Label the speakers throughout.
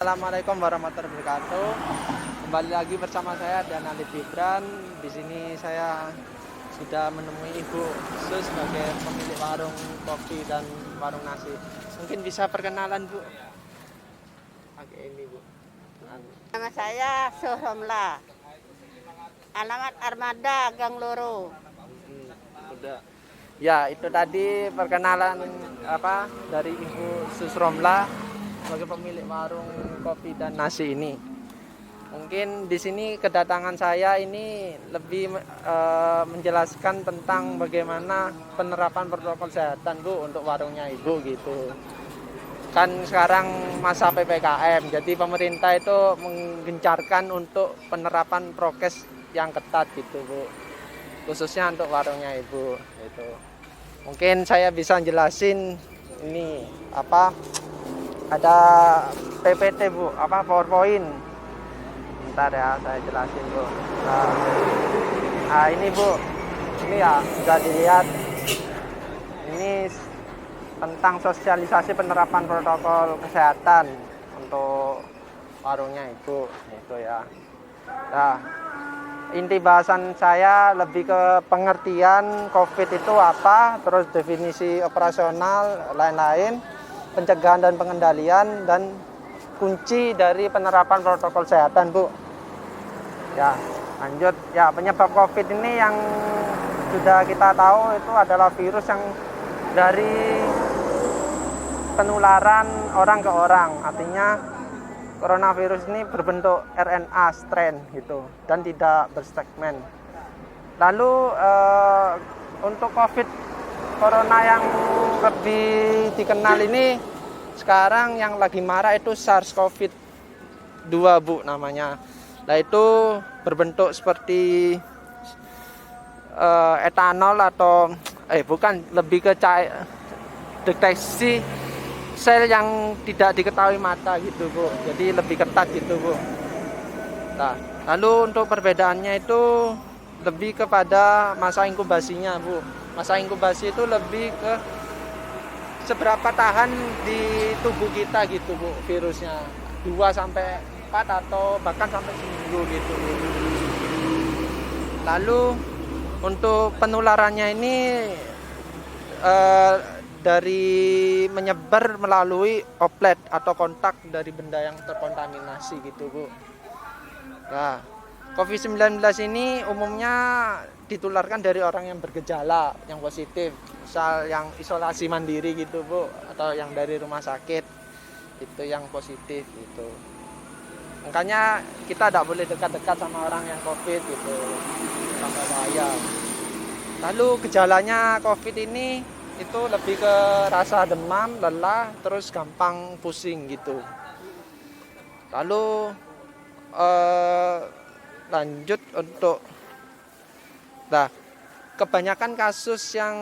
Speaker 1: Assalamualaikum warahmatullahi wabarakatuh. Kembali lagi bersama saya dan Ali Fibran. Di sini saya sudah menemui Ibu Sus sebagai pemilik warung kopi dan warung nasi. Mungkin bisa perkenalan, Bu? Pakai ini, Bu.
Speaker 2: Nama saya Suhomla. Alamat Armada Gang Loro.
Speaker 1: Udah. Ya, itu tadi perkenalan dari Ibu Sus Romla sebagai pemilik warung kopi dan nasi ini. Mungkin di sini kedatangan saya ini lebih menjelaskan tentang bagaimana penerapan protokol kesehatan, Bu, untuk warungnya Ibu gitu. Kan sekarang masa PPKM, jadi pemerintah itu menggencarkan untuk penerapan prokes yang ketat gitu, Bu. Khususnya untuk warungnya Ibu gitu. Mungkin saya bisa jelasin ini ada PPT, Bu, PowerPoint. Bentar ya, saya jelasin, Bu. Nah ini, Bu, ini ya bisa dilihat. Ini tentang sosialisasi penerapan protokol kesehatan untuk warungnya Ibu, itu ya. Nah, inti bahasan saya lebih ke pengertian COVID itu apa, terus definisi operasional, lain-lain, pencegahan dan pengendalian, dan kunci dari penerapan protokol kesehatan, Bu. Ya, lanjut. Ya, penyebab COVID ini yang sudah kita tahu itu adalah virus yang dari penularan orang ke orang. Artinya coronavirus ini berbentuk RNA strain gitu dan tidak bersegmen. Lalu untuk COVID corona yang lebih dikenal ini sekarang yang lagi marah itu SARS-CoV-2, Bu, namanya. Nah, itu berbentuk seperti etanol atau bukan, lebih ke deteksi sel yang tidak diketahui mata gitu, Bu. Jadi lebih ketat gitu, Bu. Nah, lalu untuk perbedaannya itu lebih kepada masa inkubasinya, Bu. Masa inkubasi itu lebih ke seberapa tahan di tubuh kita gitu, Bu, virusnya. 2 sampai 4 atau bahkan sampai seminggu gitu, Bu. Lalu untuk penularannya ini dari menyebar melalui oplet atau kontak dari benda yang terkontaminasi gitu, Bu. Nah, COVID-19 ini umumnya ditularkan dari orang yang bergejala, yang positif, misal yang isolasi mandiri gitu, Bu, atau yang dari rumah sakit, itu yang positif gitu. Makanya kita tidak boleh dekat-dekat sama orang yang COVID gitu, sampai bahaya. Lalu gejalanya COVID ini itu lebih ke rasa demam, lelah, terus gampang pusing gitu. Lalu lanjut untuk kebanyakan kasus yang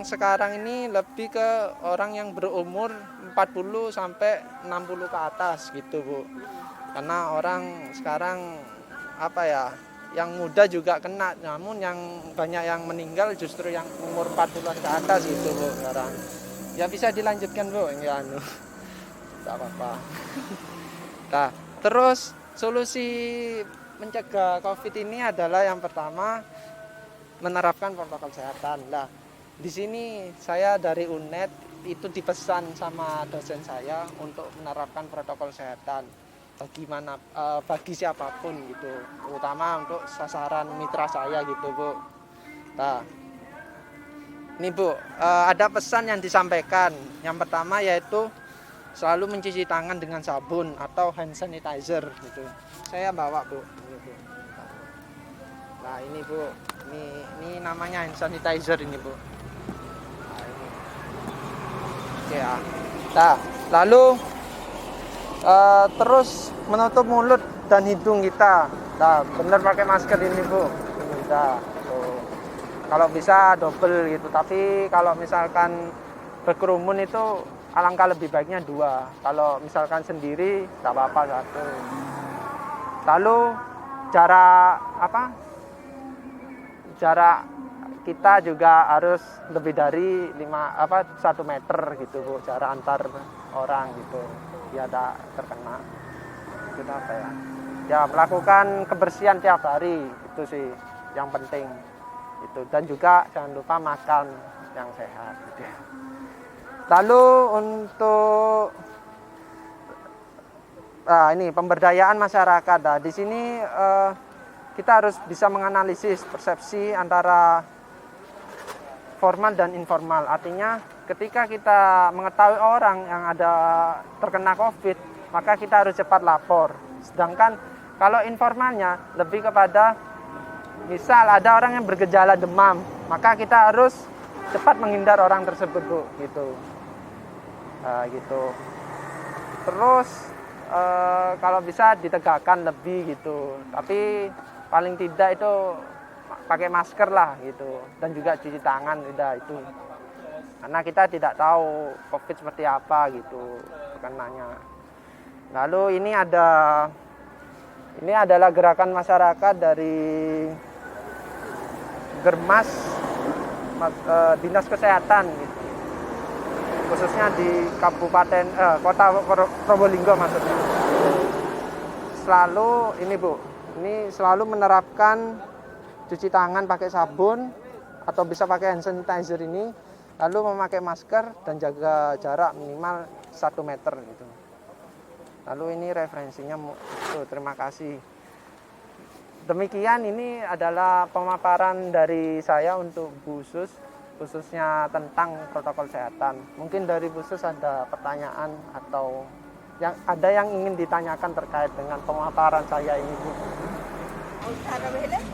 Speaker 1: sekarang ini lebih ke orang yang berumur 40 sampai 60 ke atas gitu, Bu. Karena orang sekarang yang muda juga kena, namun yang banyak yang meninggal justru yang umur 40-an ke atas gitu, Bu, sekarang. Ya bisa dilanjutkan, Bu, ini enggak apa-apa. Nah, terus solusi mencegah COVID ini adalah yang pertama menerapkan protokol kesehatan. Nah, di sini saya dari UNED itu dipesan sama dosen saya untuk menerapkan protokol kesehatan bagi siapapun gitu, terutama untuk sasaran mitra saya gitu, Bu. Nah, ini, Bu, ada pesan yang disampaikan. Yang pertama yaitu selalu mencuci tangan dengan sabun atau hand sanitizer gitu. Saya bawa, Bu. Ini, Bu. Nah, ini, Bu. Ini namanya hand sanitizer ini, Bu. Nah, ini. Oke ya. Nah, lalu terus menutup mulut dan hidung kita. Nah, benar pakai masker ini, Bu. Kita. Kalau bisa double gitu. Tapi kalau misalkan berkerumun itu alangkah lebih baiknya 2. Kalau misalkan sendiri tak apa-apa 1. Lalu jarak kita juga harus lebih dari 1 meter gitu, Bu, jarak antar orang gitu, biar tidak terkena. maksudnya apa ya? Ya melakukan kebersihan tiap hari itu sih yang penting itu, dan juga jangan lupa makan yang sehat gitu ya. Lalu untuk ini pemberdayaan masyarakat. Nah, di sini kita harus bisa menganalisis persepsi antara formal dan informal. Artinya ketika kita mengetahui orang yang ada terkena COVID, maka kita harus cepat lapor. Sedangkan kalau informalnya lebih kepada misal ada orang yang bergejala demam, maka kita harus cepat menghindar orang tersebut, Bu, gitu. Gitu. Terus kalau bisa ditegakkan lebih gitu. Tapi paling tidak itu pakai masker lah gitu, dan juga cuci tangan udah itu. Karena kita tidak tahu COVID seperti apa gitu kenanya. Lalu ini adalah gerakan masyarakat dari Germas Dinas Kesehatan gitu. Khususnya di Kabupaten Kota Probolinggo maksudnya. Selalu ini, Bu, ini selalu menerapkan cuci tangan pakai sabun atau bisa pakai hand sanitizer ini, lalu memakai masker dan jaga jarak minimal 1 meter gitu. Lalu ini referensinya, terima kasih. Demikian, ini adalah pemaparan dari saya untuk Bu Sus, khususnya tentang protokol kesehatan. Mungkin dari Bu Sus ada pertanyaan atau ada yang ingin ditanyakan terkait dengan pemaparan saya ini, Bu.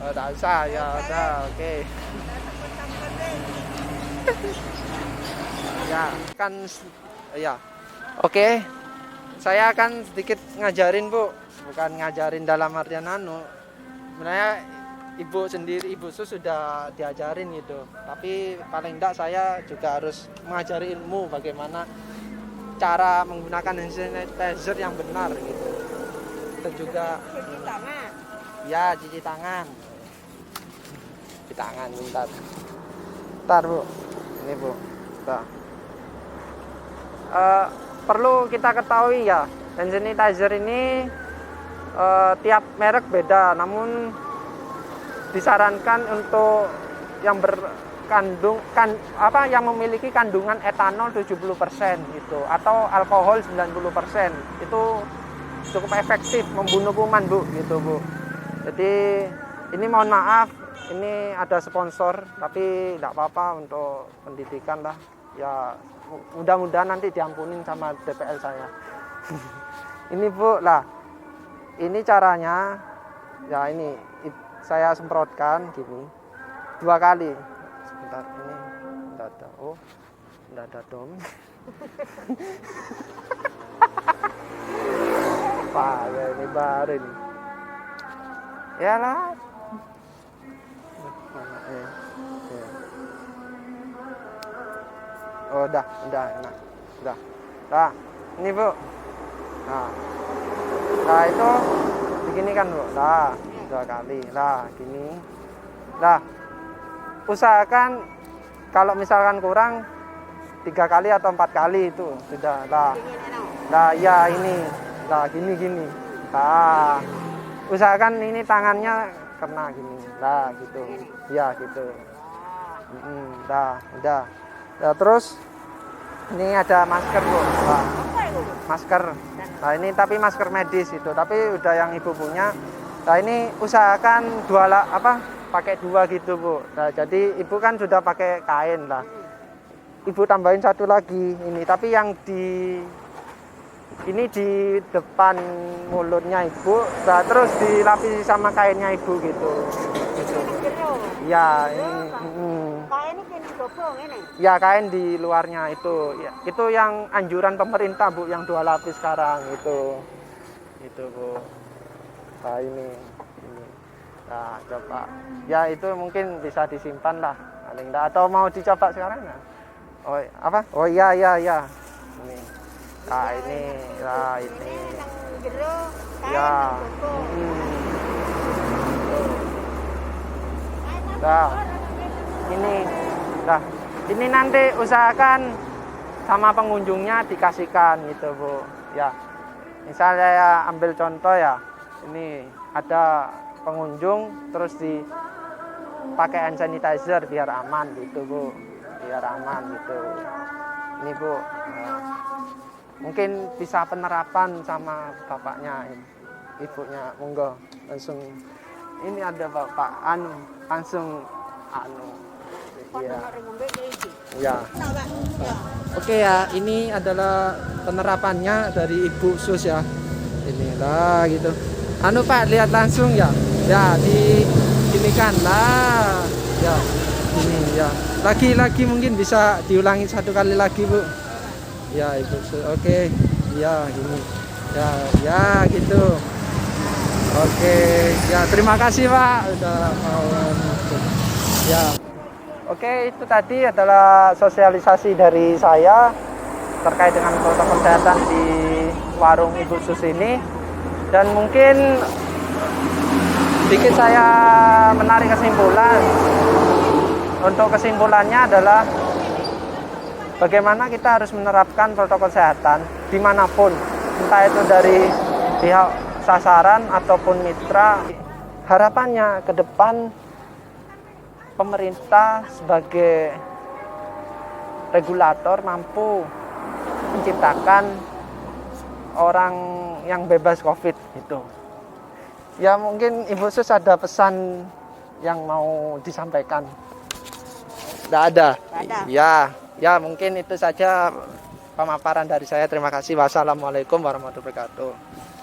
Speaker 1: Tidak usah, ya udah, oke. Ya, kan ya. Oke. Saya akan sedikit ngajarin, Bu. Bukan ngajarin dalam artian sebenarnya Ibu Sus sudah diajarin gitu. Tapi paling enggak saya juga harus mengajari ilmu bagaimana cara menggunakan hand sanitizer yang benar gitu. Dan juga
Speaker 2: Cuci tangan.
Speaker 1: ya, cuci tangan. Cuci tangan, bentar, Bu. Ini, Bu. Bentar. Perlu kita ketahui ya, hand sanitizer ini tiap merek beda, namun disarankan untuk yang yang memiliki kandungan etanol 70% gitu, atau alkohol 90%. Itu cukup efektif membunuh kuman, Bu, gitu, Bu. Jadi ini mohon maaf, ini ada sponsor, tapi tidak apa-apa untuk pendidikan lah. Ya mudah-mudahan nanti diampunin sama DPL saya. Ini, Bu, lah. Ini caranya. Ya ini saya semprotkan gini 2 kali. Sebentar, ini enggak ada. Oh, enggak ada dom. Apa ya ini baru ini. Yalah. Mana ya. Oh, udah enak. Udah. Nah, ini, Bu. Nah, itu begini kan, Bu. Nah, 2 kali. Nah, gini. Nah, usahakan kalau misalkan kurang 3 kali atau 4 kali itu sudah. Nah, ya ini. Nah, gini. Nah, usahakan ini tangannya kena gini. Nah, gitu. Ya, gitu. Nah, udah. Nah, terus ini ada masker, Bu. Nah, masker. Nah, ini tapi masker medis itu, tapi udah yang Ibu punya. Nah, ini usahakan pakai 2 gitu, Bu. Nah, jadi Ibu kan sudah pakai kain lah. Ibu tambahin 1 lagi ini, tapi yang di depan mulutnya Ibu. Nah, terus dilapisi sama kainnya Ibu gitu. Ya, ini.
Speaker 2: Kain ini gobong ini.
Speaker 1: Ya, kain di luarnya itu. Ya, itu yang anjuran pemerintah, Bu, yang 2 lapis sekarang itu. Itu, Bu. Nah, ini. Nah, coba. Ya, itu mungkin bisa disimpan lah. Paling enggak, atau mau dicoba sekarang ya? Oh, apa? Oh, iya. Ini. Nah, ini. Nah, ini. Ya. Nah, ini. Nah, ini nanti usahakan sama pengunjungnya dikasihkan gitu, Bu. Ya. Misalnya ya ambil contoh ya, ini ada pengunjung terus dipakai hand sanitizer biar aman gitu Bu, biar aman gitu. Ini Bu, mungkin bisa penerapan sama bapaknya, ibunya, monggo langsung. Ini ada bapak langsung iya. Ya. Oke ya, ini adalah penerapannya dari Ibu Sus ya. Inilah gitu. Pak, lihat langsung ya. Ya, ini kan lah. Ya, ini ya. Lagi mungkin bisa diulangi satu kali lagi, Bu. Ya, Ibu Sus. Oke. Ya, ini. Ya gitu. Oke. Ya, terima kasih, Pak. Udah mau. Ya. Oke, itu tadi adalah sosialisasi dari saya terkait dengan protokol kesehatan di warung Ibu Sus ini. Dan mungkin sedikit saya menarik kesimpulan. Untuk kesimpulannya adalah bagaimana kita harus menerapkan protokol kesehatan dimanapun, entah itu dari pihak sasaran ataupun mitra. Harapannya ke depan pemerintah sebagai regulator mampu menciptakan orang yang bebas COVID itu. Ya mungkin Ibu Sus ada pesan yang mau disampaikan? Tidak ada. Ya mungkin itu saja pemaparan dari saya. Terima kasih. Wassalamualaikum warahmatullahi wabarakatuh.